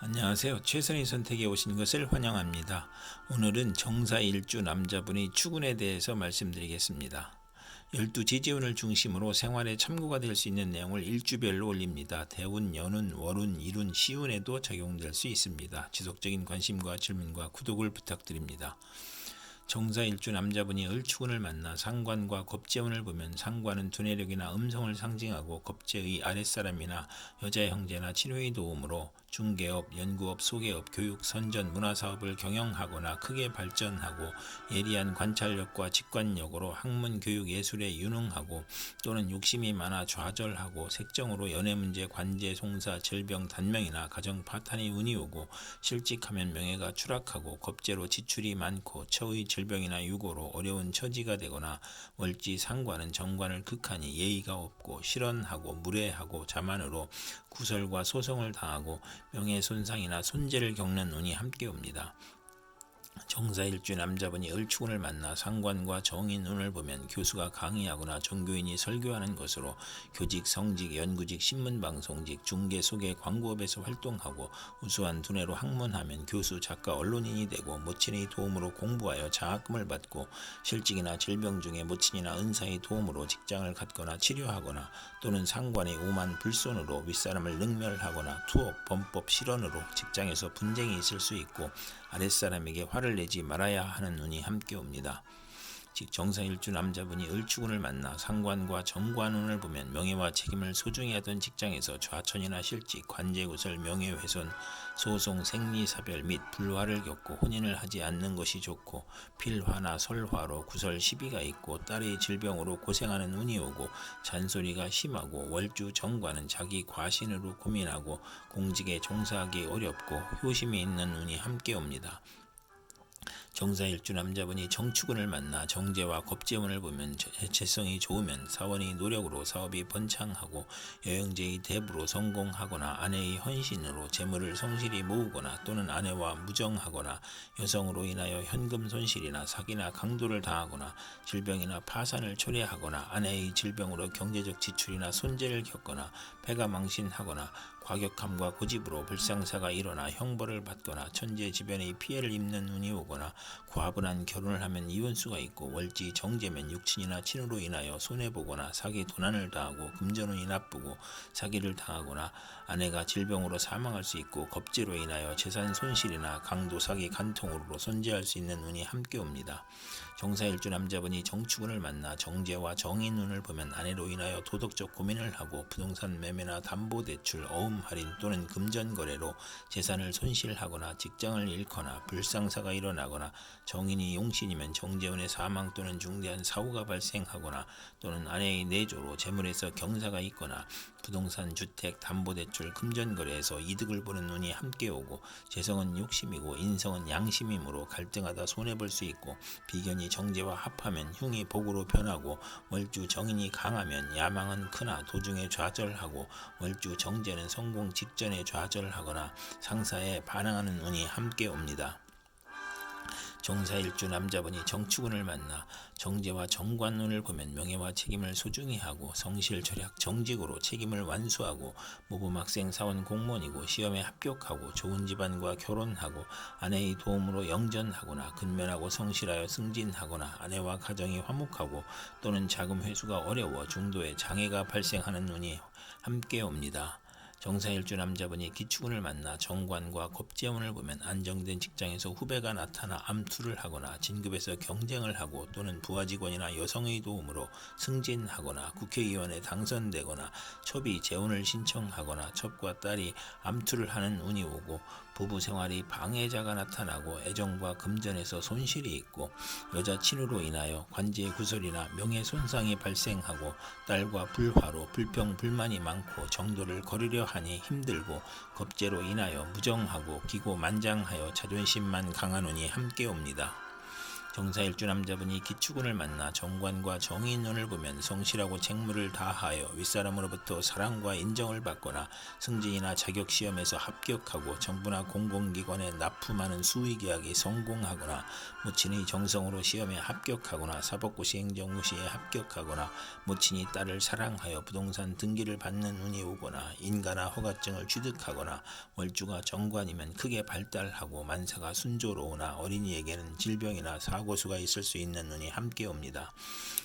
안녕하세요. 최선의 선택에 오신 것을 환영합니다. 오늘은 정사일주 남자분의 추군에 대해서 말씀드리겠습니다. 12지지운을 중심으로 생활에 참고가 될 수 있는 내용을 일주별로 올립니다. 대운, 연운, 월운, 일운, 시운에도 적용될 수 있습니다. 지속적인 관심과 질문과 구독을 부탁드립니다. 정사일주 남자분이 을추군을 만나 상관과 겁재운을 보면 상관은 두뇌력이나 음성을 상징하고 겁재의 아랫사람이나 여자 형제나 친구의 도움으로 중개업, 연구업, 소개업, 교육, 선전, 문화사업을 경영하거나 크게 발전하고 예리한 관찰력과 직관력으로 학문, 교육, 예술에 유능하고 또는 욕심이 많아 좌절하고 색정으로 연애문제, 관제, 송사, 질병, 단명이나 가정 파탄이 운이 오고 실직하면 명예가 추락하고 겁재로 지출이 많고 처의 질병이나 유고로 어려운 처지가 되거나 월지 상관은 정관을 극하니 예의가 없고 실언하고 무례하고 자만으로 구설과 소송을 당하고 명예손상이나 손재를 겪는 운이 함께 옵니다. 정사일주 남자분이 을추군을 만나 상관과 정인 운을 보면 교수가 강의하거나 종교인이 설교하는 것으로 교직, 성직, 연구직, 신문방송직, 중개, 소개, 광고업에서 활동하고 우수한 두뇌로 학문하면 교수, 작가, 언론인이 되고 모친의 도움으로 공부하여 장학금을 받고 실직이나 질병 중에 모친이나 은사의 도움으로 직장을 갖거나 치료하거나 또는 상관의 오만 불손으로 윗사람을 능멸하거나 투옥, 범법, 실언으로 직장에서 분쟁이 있을 수 있고 아랫사람에게 화를 내지 말아야 하는 운이 함께 옵니다. 즉 정사일주 남자분이 을추군을 만나 상관과 정관운을 보면 명예와 책임을 소중히 하던 직장에서 좌천이나 실직, 관제구설, 명예훼손, 소송, 생리사별 및 불화를 겪고 혼인을 하지 않는 것이 좋고 필화나 설화로 구설 시비가 있고 딸의 질병으로 고생하는 운이 오고 잔소리가 심하고 월주 정관은 자기 과신으로 고민하고 공직에 종사하기 어렵고 효심이 있는 운이 함께 옵니다. 정사일주 남자분이 정축운을 만나 정제와 겁재운을 보면 재성이 좋으면 사원의 노력으로 사업이 번창하고 여행제의 대부로 성공하거나 아내의 헌신으로 재물을 성실히 모으거나 또는 아내와 무정하거나 여성으로 인하여 현금 손실이나 사기나 강도를 당하거나 질병이나 파산을 초래하거나 아내의 질병으로 경제적 지출이나 손재를 겪거나 폐가 망신하거나 과격함과 고집으로 불상사가 일어나 형벌을 받거나 천재지변의 피해를 입는 운이 오거나 과분한 결혼을 하면 이혼수가 있고 월지 정제면 육친이나 친으로 인하여 손해보거나 사기 도난을 당하고 금전운이 나쁘고 사기를 당하거나 아내가 질병으로 사망할 수 있고 겁재로 인하여 재산 손실이나 강도 사기 간통으로 손재할 수 있는 운이 함께 옵니다. 정사일주 남자분이 정축운을 만나 정제와 정인운을 보면 아내로 인하여 도덕적 고민을 하고 부동산 매매나 담보대출, 어음 할인 또는 금전거래로 재산을 손실하거나 직장을 잃거나 불상사가 일어나거나 정인이 용신이면 정재운의 사망 또는 중대한 사고가 발생하거나 또는 아내의 내조로 재물에서 경사가 있거나 부동산, 주택, 담보대출, 금전거래에서 이득을 보는 운이 함께 오고 재성은 욕심이고 인성은 양심이므로 갈등하다 손해볼 수 있고 비견이 정제와 합하면 흉이 복으로 변하고 월주 정인이 강하면 야망은 크나 도중에 좌절하고 월주 정제는 성공 직전에 좌절하거나 상사에 반항하는 운이 함께 옵니다. 정사일주 남자분이 정축운을 만나 정제와 정관운을 보면 명예와 책임을 소중히 하고 성실, 절약, 정직으로 책임을 완수하고 모범학생, 사원, 공무원이고 시험에 합격하고 좋은 집안과 결혼하고 아내의 도움으로 영전하거나 근면하고 성실하여 승진하거나 아내와 가정이 화목하고 또는 자금 회수가 어려워 중도에 장애가 발생하는 운이 함께 옵니다. 정사일주 남자분이 기축운을 만나 정관과 겁재운을 보면 안정된 직장에서 후배가 나타나 암투를 하거나 진급에서 경쟁을 하고 또는 부하직원이나 여성의 도움으로 승진하거나 국회의원에 당선되거나 첩이 재혼을 신청하거나 첩과 딸이 암투를 하는 운이 오고 부부 생활이 방해자가 나타나고 애정과 금전에서 손실이 있고 여자 친우로 인하여 관제 구설이나 명예 손상이 발생하고 딸과 불화로 불평 불만이 많고 정도를 거르려 하니 힘들고 겁재로 인하여 무정하고 기고만장하여 자존심만 강한 운이 함께 옵니다. 정사일주 남자분이 기축운을 만나 정관과 정의인 운을 보면 성실하고 책무를 다하여 윗사람으로부터 사랑과 인정을 받거나 승진이나 자격시험에서 합격하고 정부나 공공기관에 납품하는 수의계약이 성공하거나 모친의 정성으로 시험에 합격하거나 사법고시 행정고시에 합격하거나 모친이 딸을 사랑하여 부동산 등기를 받는 운이 오거나 인가나 허가증을 취득하거나 월주가 정관이면 크게 발달하고 만사가 순조로우나 어린이에게는 질병이나 사고수가 있을 수 있는 운이 함께 옵니다.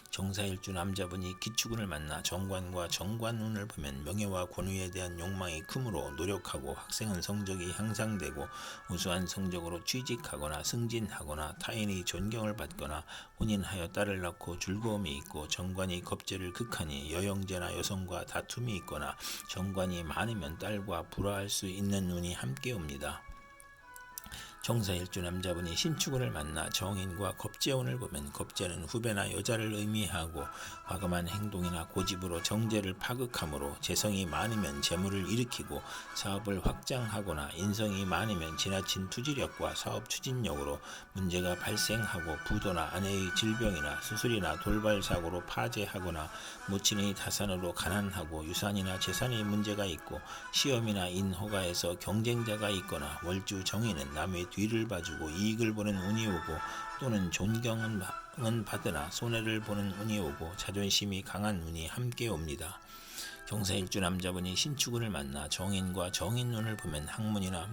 정사일주 남자분이 기축운을 만나 정관과 정관운을 보면 명예와 권위에 대한 욕망이 크므로 노력하고 학생은 성적이 향상되고 우수한 성적으로 취직하거나 승진하거나 타인의 존경을 받거나 혼인하여 딸을 낳고 즐거움이 있고 정관이 겁재를 극하니 여영제나 여성과 다툼이 있거나 정관이 많으면 딸과 불화할 수 있는 운이 함께 옵니다. 정사일주 남자분이 신축운을 만나 정인과 겁재운을 보면 겁재는 후배나 여자를 의미하고 과감한 행동이나 고집으로 정제를 파극하므로 재성이 많으면 재물을 일으키고 사업을 확장하거나 인성이 많으면 지나친 투지력과 사업 추진력으로 문제가 발생하고 부도나 아내의 질병이나 수술이나 돌발 사고로 파재하거나 모친의 다산으로 가난하고 유산이나 재산의 문제가 있고 시험이나 인허가에서 경쟁자가 있거나 월주 정인은 남의 뒤를 봐주고 이익을 보는 운이 오고 또는 존경은 받으나 손해를 보는 운이 오고 자존심이 강한 운이 함께 옵니다. 정사일주 남자분이 신축운을 만나 정인과 정인운을 보면 학문이나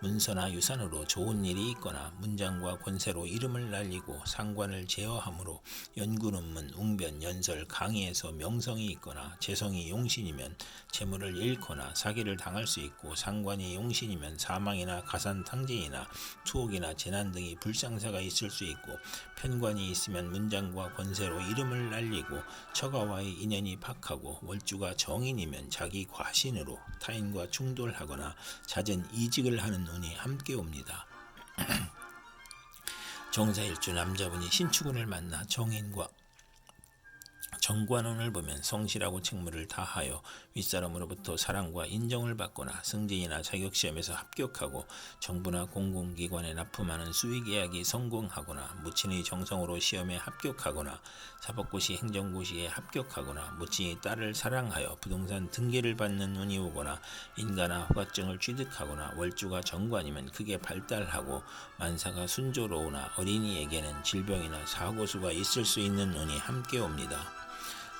문서나 유산으로 좋은 일이 있거나 문장과 권세로 이름을 날리고 상관을 제어하므로 연구논문, 웅변, 연설, 강의에서 명성이 있거나 재성이 용신이면 재물을 잃거나 사기를 당할 수 있고 상관이 용신이면 사망이나 가산탕진이나 투옥이나 재난 등의 불상사가 있을 수 있고 편관이 있으면 문장과 권세로 이름을 날리고 처가와의 인연이 박하고 월주가 정인이면 자기 과신으로 타인과 충돌하거나 잦은 이직을 하는 운이 함께 옵니다. 정사일주 남자분이 신축운을 만나 정인과 정관운을 보면 성실하고 책무를 다하여 윗사람으로부터 사랑과 인정을 받거나 승진이나 자격시험에서 합격하고 정부나 공공기관에 납품하는 수의계약이 성공하거나 모친의 정성으로 시험에 합격하거나 사법고시 행정고시에 합격하거나 모친이 딸을 사랑하여 부동산 등기를 받는 운이 오거나 인가나 허가증을 취득하거나 월주가 정관이면 크게 발달하고 만사가 순조로우나 어린이에게는 질병이나 사고수가 있을 수 있는 운이 함께 옵니다.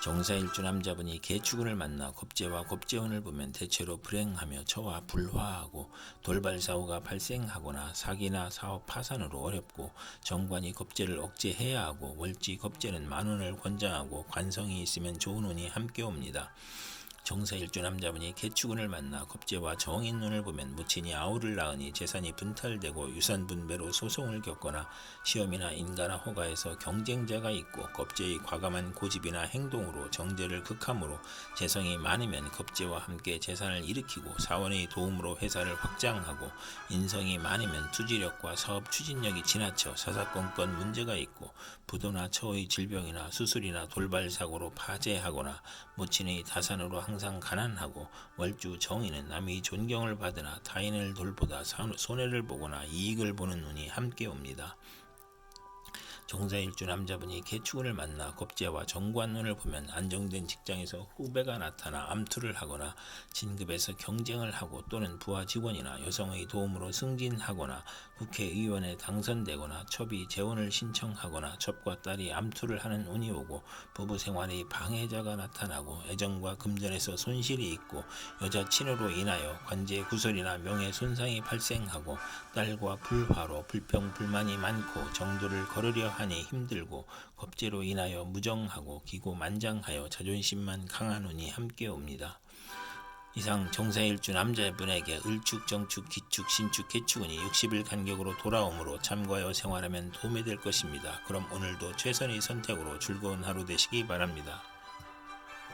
정사일주 남자분이 개축운을 만나 겁재와 겁재운을 보면 대체로 불행하며 처와 불화하고 돌발사고가 발생하거나 사기나 사업 파산으로 어렵고 정관이 겁재를 억제해야 하고 월지 겁재는 만운을 권장하고 관성이 있으면 좋은 운이 함께 옵니다. 정사일주 남자분이 개축운을 만나 겁재와 정인운을 보면 모친이 아우를 낳으니 재산이 분탈되고 유산분배로 소송을 겪거나 시험이나 인가나 허가에서 경쟁자가 있고 겁재의 과감한 고집이나 행동으로 정제를 극함으로 재성이 많으면 겁재와 함께 재산을 일으키고 사원의 도움으로 회사를 확장하고 인성이 많으면 투지력과 사업 추진력이 지나쳐 사사건건 문제가 있고 부도나 처의 질병이나 수술이나 돌발 사고로 파재하거나 모친의 다산으로 항상 가난하고 월주 정인은 남의 존경을 받으나 타인을 돌보다 손해를 보거나 이익을 보는 운이 함께 옵니다. 정사일주 남자분이 개축운을 만나 겁재와 정관운을 보면 안정된 직장에서 후배가 나타나 암투를 하거나 진급에서 경쟁을 하고 또는 부하 직원이나 여성의 도움으로 승진하거나 국회의원에 당선되거나 첩이 재혼을 신청하거나 첩과 딸이 암투를 하는 운이 오고 부부생활의 방해자가 나타나고 애정과 금전에서 손실이 있고 여자 친호로 인하여 관제 구설이나 명예 손상이 발생하고 딸과 불화로 불평불만이 많고 정도를 거르려 하니 힘들고 겁재로 인하여 무정하고 기고만장하여 자존심만 강한 운이 함께 옵니다. 이상 정사일주 남자분에게 을축, 정축, 기축, 신축, 개축운이 60일 간격으로 돌아오므로 참고하여 생활하면 도움이 될 것입니다. 그럼 오늘도 최선의 선택으로 즐거운 하루 되시기 바랍니다.